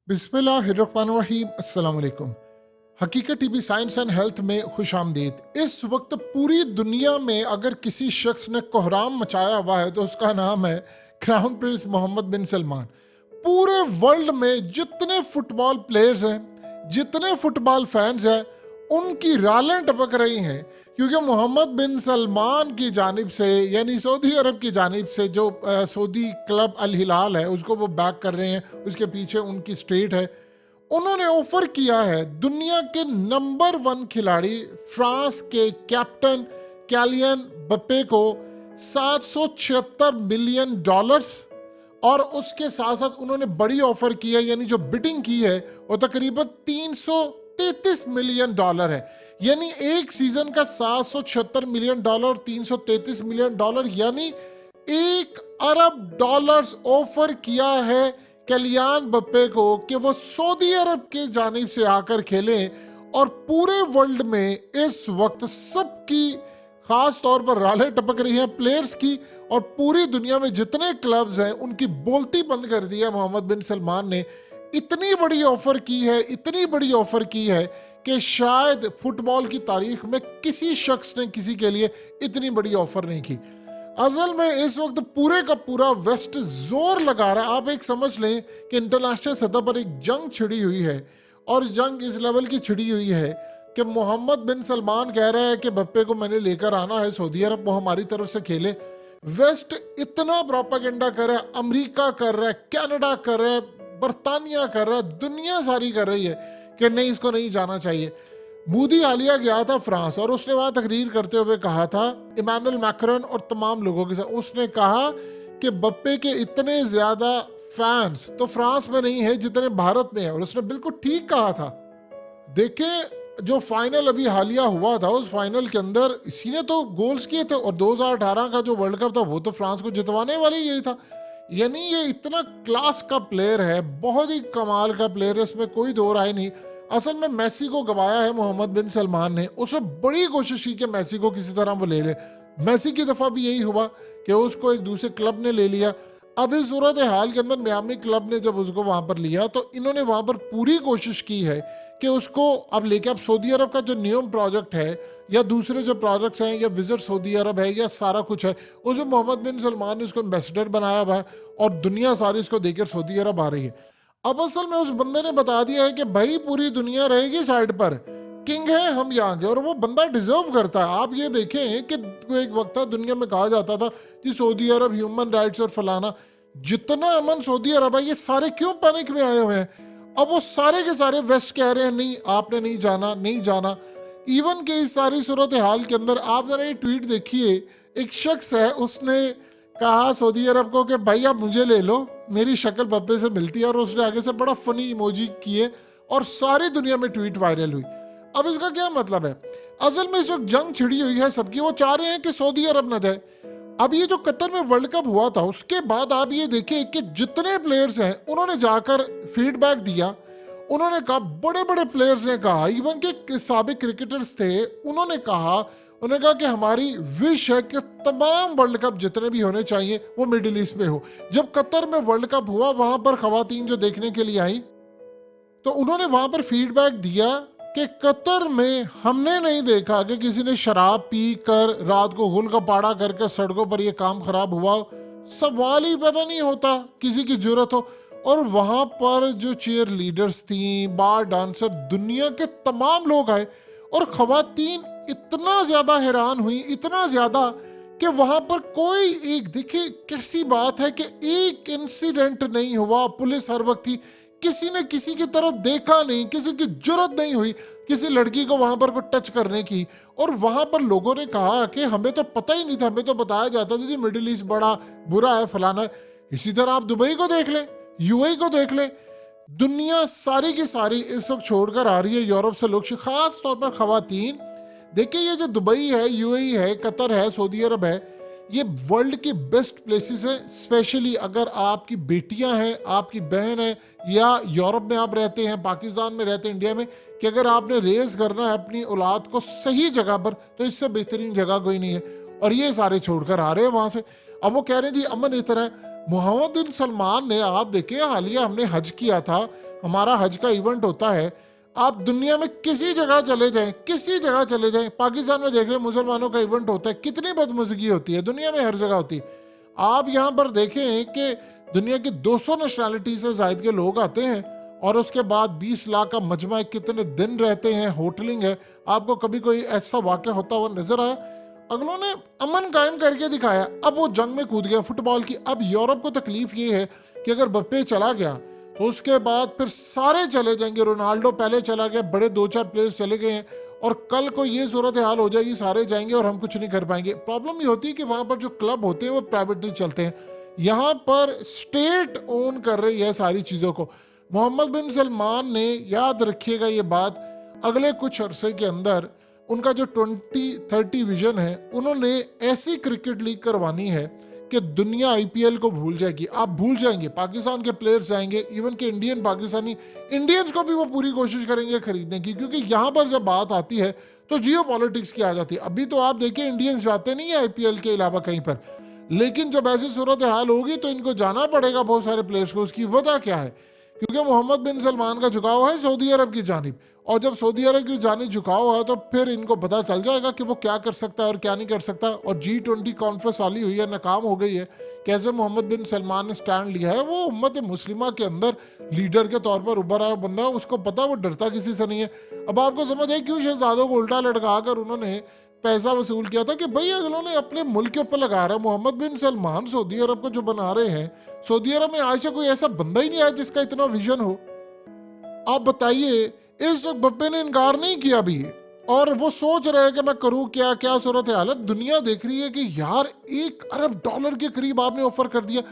बिस्मिल्लाहिर्रहमानिर्रहीम अस्सलाम वालेकुम। हकीकत टीवी साइंस एंड हेल्थ में खुश आमदीद। इस वक्त पूरी दुनिया में अगर किसी शख्स ने कोहराम मचाया हुआ है तो उसका नाम है क्राउन प्रिंस मोहम्मद बिन सलमान। पूरे वर्ल्ड में जितने फुटबॉल प्लेयर्स हैं, जितने फुटबॉल फैंस हैं, उनकी रालें टपक रही हैं, क्योंकि मोहम्मद बिन सलमान की जानिब से यानी सऊदी अरब की जानिब से जो सऊदी क्लब अल हिलाल है उसको वो बैक कर रहे हैं, उसके पीछे उनकी स्टेट है। उन्होंने ऑफर किया है दुनिया के नंबर 1 खिलाड़ी फ्रांस के कैप्टन कैलियन बप्पे को $776 मिलियन, और उसके साथ साथ उन्होंने बड़ी ऑफर की है, यानी जो बिडिंग की है वो तकरीबन $333 मिलियन है। यानी एक सीजन का $776 मिलियन, $333 मिलियन, यानी $1 अरब ऑफर किया है कलियान बप्पे को कि वो सऊदी अरब के जानिब से आकर खेलें। और पूरे वर्ल्ड में इस वक्त सबकी खास तौर पर रालें टपक रही हैं प्लेयर्स की, और पूरी दुनिया में जितने क्लब्स हैं उनकी बोलती बंद कर दी है मोहम्मद बिन सलमान ने। इतनी बड़ी ऑफर की है, इतनी बड़ी ऑफर की है कि शायद फुटबॉल की तारीख में किसी शख्स ने किसी के लिए इतनी बड़ी ऑफर नहीं की। असल में इस वक्त पूरे का पूरा वेस्ट जोर लगा रहा है। आप एक समझ लें कि इंटरनेशनल सतह पर एक जंग छिड़ी हुई है, और जंग इस लेवल की छिड़ी हुई है कि मोहम्मद बिन सलमान कह रहा है कि बप्पे को मैंने लेकर आना है सऊदी अरब, वो हमारी तरफ से खेले। वेस्ट इतना प्रोपागेंडा कर रहा है, अमेरिका कर रहा है, कनाडा कर रहा है, बरतानिया कर रहा है, दुनिया सारी कर रही है कि नहीं, इसको नहीं जाना चाहिए। मोदी हालिया गया था फ्रांस, और उसने वहां तकरीर करते हुए कहा था इमानुएल मैक्रोन और तमाम लोगों के साथ, उसने कहा कि बप्पे के इतने ज्यादा फैंस तो फ्रांस में नहीं है जितने भारत में है, और उसने बिल्कुल ठीक कहा था। देखिए जो फाइनल अभी हालिया हुआ था, उस फाइनल के अंदर इसी ने तो गोल्स किए थे, और 2018 का जो वर्ल्ड कप था वो तो फ्रांस को जितवाने वाली यही था। यानी ये इतना क्लास का प्लेयर है, बहुत ही कमाल का प्लेयर है, इसमें कोई दो राय नहीं। असल में मेसी को गवाया है मोहम्मद बिन सलमान ने, उसने बड़ी कोशिश की कि मेसी को किसी तरह वो ले ले। मेसी की दफा भी यही हुआ कि उसको एक दूसरे क्लब ने ले लिया। अब इस सूरत हाल के अंदर मियामी क्लब ने जब उसको वहां पर लिया तो इन्होंने वहां पर पूरी कोशिश की है कि उसको अब लेके, अब सऊदी अरब का जो न्यूम प्रोजेक्ट है या दूसरे जो प्रोजेक्ट्स हैं या विजिट सऊदी अरब है या सारा कुछ है, उसमें मोहम्मद बिन सलमान ने उसको एम्बेसडर बनाया हुआ है, और दुनिया सारी इसको देकर सऊदी अरब आ रही है। अब असल में उस बंदे ने बता दिया है कि भाई पूरी दुनिया रहेगी साइड पर, किंग है हम यहाँ के, और वो बंदा डिजर्व करता है। आप ये देखें कि एक वक्त था दुनिया में कहा जाता था कि सऊदी अरब ह्यूमन राइट्स और फलाना, जितना अमन सऊदी अरब है ये सारे क्यों पैनिक में आए हुए हैं। अब वो सारे के सारे वेस्ट कह रहे हैं नहीं आपने नहीं जाना, नहीं जाना। इवन के इस सारी सूरत हाल के अंदर आप जरा ये ट्वीट देखिए, एक शख्स है उसने कहा सऊदी अरब को कि भाई आप मुझे ले लो, मेरी शक्ल बप्पे से मिलती है, और उसने आगे से बड़ा फनी इमोजी किए और सारी दुनिया में ट्वीट वायरल हुई। अब इसका क्या मतलब है? असल में इस वक्त जंग छिड़ी हुई है सबकी, वो चाह रहे हैं कि सऊदी अरब न जाए। अब ये जो कतर में वर्ल्ड कप हुआ था उसके बाद आप ये देखिए कि जितने प्लेयर्स हैं उन्होंने जाकर फीडबैक दिया। उन्होंने कहा, बड़े बड़े प्लेयर्स ने कहा, इवन के साबिक क्रिकेटर्स थे, उन्होंने कहा कि हमारी विश है कि तमाम वर्ल्ड कप जितने भी होने चाहिए वो मिडिल ईस्ट में हो। जब कतर में वर्ल्ड कप हुआ वहां पर खवातीन जो देखने के लिए आई तो उन्होंने वहां पर फीडबैक दिया कि कतर में हमने नहीं देखा कि किसी ने शराब पी कर रात को हुल का पाड़ा करके सड़कों पर ये काम खराब हुआ। सवाल ही पता नहीं होता किसी की जरूरत हो। और वहां पर जो चीयर लीडर्स थी, बार डांसर, दुनिया के तमाम लोग आए, और खवातीन इतना ज्यादा हैरान हुई, इतना ज्यादा कि वहां पर कोई एक, देखिए कैसी बात है कि एक इंसिडेंट नहीं हुआ, पुलिस हर वक्त थी, किसी ने किसी की तरफ देखा नहीं, किसी की जरूरत नहीं हुई किसी लड़की को वहां पर को टच करने की। और वहां पर लोगों ने कहा कि हमें तो पता ही नहीं था, हमें तो बताया जाता था कि मिडिल ईस्ट बड़ा बुरा है, फलाना है। इसी तरह आप दुबई को देख लें, यूएई को देख लें, दुनिया सारी की सारी इस वक्त छोड़कर आ रही है यूरोप से लोग, खास तौर पर खवातीन। देखिए ये जो दुबई है, यूएई है, कतर है, सऊदी अरब है, ये वर्ल्ड के बेस्ट प्लेसेस हैं। स्पेशली अगर आपकी बेटियां हैं, आपकी बहन है, या यूरोप में आप रहते हैं, पाकिस्तान में रहते हैं, इंडिया में, कि अगर आपने रेज करना है अपनी औलाद को सही जगह पर तो इससे बेहतरीन जगह कोई नहीं है। और ये सारे छोड़कर आ रहे हैं वहां से। अब वो कह रहे हैं जी अमन इतना है। मोहम्मद बिन सलमान ने, आप देखिए हालिया हमने हज किया था, हमारा हज का इवेंट होता है, आप दुनिया में किसी जगह चले जाएं, किसी जगह चले जाएं, पाकिस्तान में देख रहे हैं मुसलमानों का इवेंट होता है, कितनी बदमज़गी होती है, दुनिया में हर जगह होती है। आप यहाँ पर देखें कि दुनिया की 200 नेशनैलिटी से जायद के लोग आते हैं और उसके बाद 20 लाख का मजमा है, कितने दिन रहते हैं, होटलिंग है। आपको कभी कोई ऐसा वाक़या होता हुआ नजर आया? अगलों ने अमन कायम करके दिखाया, अब वो जंग में कूद गया फुटबॉल की। अब यूरोप को तकलीफ ये है कि अगर बप्पे चला गया तो उसके बाद फिर सारे चले जाएंगे। रोनाल्डो पहले चला गया, बड़े 2-4 प्लेयर्स चले गए हैं, और कल को ये सूरत हाल हो जाएगी, सारे जाएंगे और हम कुछ नहीं कर पाएंगे। प्रॉब्लम ये होती है कि वहां पर जो क्लब होते हैं वो प्राइवेटली चलते हैं, यहाँ पर स्टेट ओन कर रही है सारी चीज़ों को। मोहम्मद बिन सलमान ने, याद रखिएगा ये बात, अगले कुछ अरसे के अंदर उनका जो 2030 विजन है, उन्होंने ऐसी क्रिकेट लीग करवानी है कि दुनिया आईपीएल को भूल जाएगी। आप भूल जाएंगे, पाकिस्तान के प्लेयर्स आएंगे, इवन के इंडियन पाकिस्तानी इंडियंस को भी वो पूरी कोशिश करेंगे खरीदने की, क्योंकि यहाँ पर जब बात आती है तो जियो पॉलिटिक्स की आ जाती है। अभी तो आप देखिए इंडियंस जाते नहीं है आईपीएल के अलावा कहीं पर, लेकिन जब ऐसी सूरत हाल होगी तो इनको जाना पड़ेगा बहुत सारे प्लेयर्स को। उसकी वजह क्या है? क्योंकि मोहम्मद बिन सलमान का झुकाव है सऊदी अरब की जानिब, और जब सऊदी अरब की जानिब झुकाव है तो फिर इनको पता चल जाएगा कि वो क्या कर सकता है और क्या नहीं कर सकता। और G20 कॉन्फ्रेंस वाली हुई है, नाकाम हो गई है। कैसे मोहम्मद बिन सलमान ने स्टैंड लिया है, वो उम्मत मुस्लिमा के अंदर लीडर के तौर पर उभर आया बंदा, उसको पता वो डरता किसी से नहीं है। अब आपको समझ आई क्यों शहजादों को उल्टा लटका कर उन्होंने पैसा वसूल किया था कि भाई अगलों ने अपने मुल्क के ऊपर लगा रहा है। मोहम्मद बिन सलमान सऊदी अरब को जो बना रहे हैं, सऊदी अरब में आज से कोई ऐसा बंदा ही नहीं आया जिसका इतना विजन हो। आप बताइए, इस बप्पे ने इनकार नहीं किया भी, और वो सोच रहे हैं कि मैं करूं क्या, क्या सूरत हालत। दुनिया देख रही है कि यार $1 अरब के करीब आपने ऑफर कर दिया,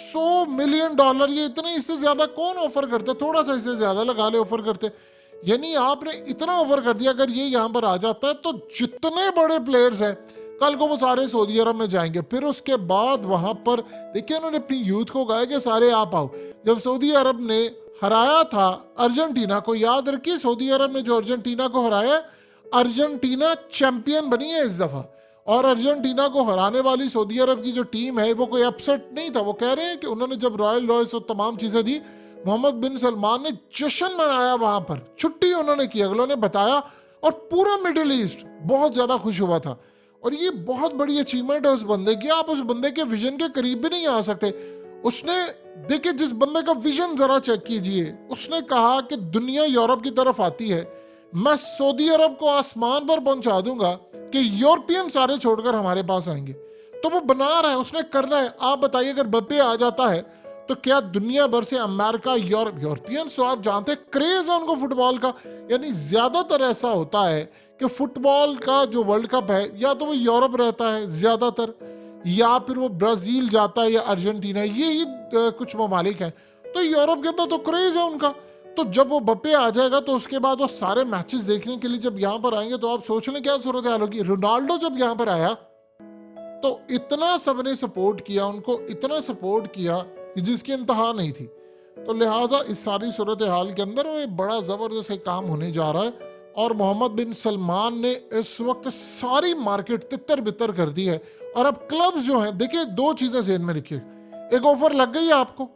$100 मिलियन। ये इतने, इससे ज्यादा कौन ऑफर करते? थोड़ा सा इससे ज्यादा लगा ले ऑफर करते। यानी आपने इतना ऑफर कर दिया। अगर ये यहाँ पर आ जाता है तो जितने बड़े प्लेयर्स हैं कल को वो सारे सऊदी अरब में जाएंगे। फिर उसके बाद वहां पर देखिए उन्होंने अपनी यूथ को कहा कि सारे आप आओ। जब सऊदी अरब ने हराया था अर्जेंटीना को, याद रखिए सऊदी अरब ने जो अर्जेंटीना को हराया, अर्जेंटीना चैंपियन बनी है इस दफा। और अर्जेंटीना को हराने वाली सऊदी अरब की जो टीम है वो कोई अपसेट नहीं था। वो कह रहे हैं कि उन्होंने जब रॉयल रॉयल्स और तमाम चीजें दी, मोहम्मद बिन सलमान ने जश्न मनाया, वहां पर छुट्टी उन्होंने की, अगलों ने बताया, और पूरा मिडिल ईस्ट बहुत ज्यादा खुश हुआ था। और ये बहुत बड़ी अचीवमेंट है उस बंदे की। आप उस बंदे के विजन के करीब भी नहीं आ सकते। उसने, देखिए जिस बंदे का विजन जरा चेक कीजिए, उसने कहा कि दुनिया यूरोप की तरफ आती है, मैं सऊदी अरब को आसमान पर पहुंचा दूंगा कि यूरोपियन सारे छोड़कर हमारे पास आएंगे। तो वो बना रहा है, उसने करना है। आप बताइए अगर बप्पे आ जाता है तो क्या दुनिया भर से अमेरिका, यूरोपियंस, तो आप जानते हैं क्रेज है उनको फुटबॉल का। यानी ज्यादातर ऐसा होता है कि फुटबॉल का जो वर्ल्ड कप है, या तो वो यूरोप रहता है ज्यादातर, या फिर वो ब्राजील जाता है या अर्जेंटीना, ये ही कुछ ममालिक हैं। तो यूरोप के अंदर तो क्रेज है उनका। तो जब वो बप्पे आ जाएगा तो उसके बाद वो सारे मैचेस देखने के लिए जब यहाँ पर आएंगे तो आप सोच लें क्या सूरत हाल होगी। रोनाल्डो जब यहाँ पर आया तो इतना सबने सपोर्ट किया उनको, इतना सपोर्ट किया कि जिसकी इंतहा नहीं थी। तो लिहाजा इस सारी सूरत हाल के अंदर वो बड़ा जबरदस्त काम होने जा रहा है। और मोहम्मद बिन सलमान ने इस वक्त सारी मार्केट तितर बितर कर दी है। और अब क्लब्स जो हैं, देखिए दो चीजें ज़हन में रखिए। एक ऑफर लग गई है आपको,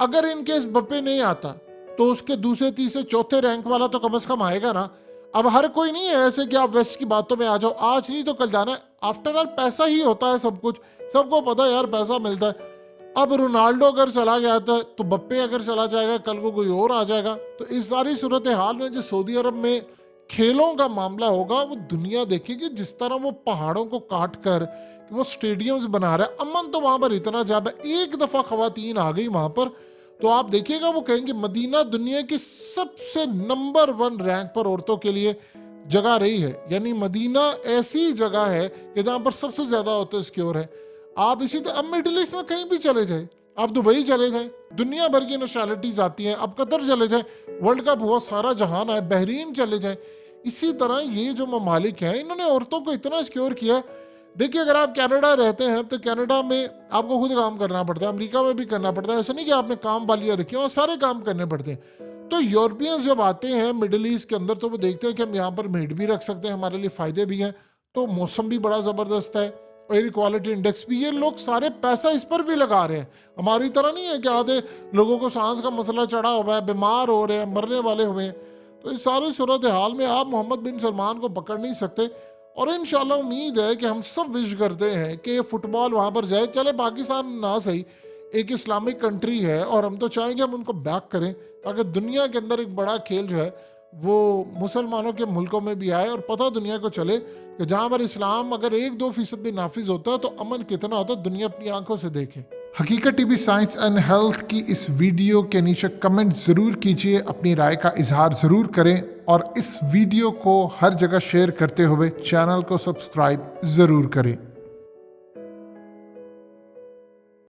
अगर इनकेस बप्पे नहीं आता तो उसके दूसरे तीसरे चौथे रैंक वाला तो कम से कम आएगा ना। अब हर कोई नहीं है ऐसे कि आप वेस्ट की बातों में आ जाओ, आज नहीं तो कल जाना है। आफ्टर ऑल पैसा ही होता है सब कुछ, सबको पता है यार पैसा मिलता है। अब रोनाल्डो अगर चला गया तो बप्पे अगर चला जाएगा, कल को कोई और आ जाएगा। तो इस सारी सूरत हाल में जो सऊदी अरब में खेलों का मामला होगा, वो दुनिया देखेगी। जिस तरह वो पहाड़ों को काट कर वो स्टेडियम्स बना रहा है, अमन तो वहां पर इतना ज्यादा। एक दफा खवातीन आ गई वहां पर तो आप देखिएगा वो कहेंगे मदीना दुनिया की सबसे नंबर 1 रैंक पर औरतों के लिए जगह रही है। यानी मदीना ऐसी जगह है कि जहां पर सबसे ज्यादा औरतें सिक्योर है। आप इसी तरह अब मिडिल ईस्ट में कहीं भी चले जाए, आप दुबई चले जाए, दुनिया भर की नेशनैलिटीज आती हैं। अब कतर चले जाए, वर्ल्ड कप हुआ, सारा जहान है। बहरीन चले जाए, इसी तरह ये जो ममालिक हैं इन्होंने औरतों को इतना सिक्योर किया। देखिए अगर आप कनाडा रहते हैं तो कनाडा में आपको खुद काम करना पड़ता है, अमेरिका में भी करना पड़ता है। ऐसा नहीं कि आपने काम वालियाँ रखी वहाँ सारे काम करने पड़ते हैं। तो यूरोपियंस जब आते हैं मिडिल ईस्ट के अंदर तो वो देखते हैं कि हम यहाँ पर मेड भी रख सकते हैं, हमारे लिए फ़ायदे भी हैं। तो मौसम भी बड़ा ज़बरदस्त है, एयर क्वालिटी इंडेक्स भी, ये लोग सारे पैसा इस पर भी लगा रहे हैं। हमारी तरह नहीं है कि आधे लोगों को सांस का मसला चढ़ा हुआ है, बीमार हो रहे हैं, मरने वाले हुए हैं। तो इस सारी सूरत हाल में आप मोहम्मद बिन सलमान को पकड़ नहीं सकते। और इंशाल्लाह उम्मीद है कि हम सब विश करते हैं कि फुटबॉल वहाँ पर जाए, चले पाकिस्तान ना सही, एक इस्लामिक कंट्री है और हम तो चाहेंगे हम उनको बैक करें ताकि दुनिया के अंदर एक बड़ा खेल जो है वो मुसलमानों के मुल्कों में भी आए और पता दुनिया को चले कि जहाँ पर इस्लाम अगर 1-2% भी नाफिज होता है तो अमन कितना होता है, दुनिया अपनी आंखों से देखे। हकीकत टीवी साइंस एंड हेल्थ की इस वीडियो के नीचे कमेंट ज़रूर कीजिए, अपनी राय का इजहार ज़रूर करें और इस वीडियो को हर जगह शेयर करते हुए चैनल को सब्सक्राइब ज़रूर करें।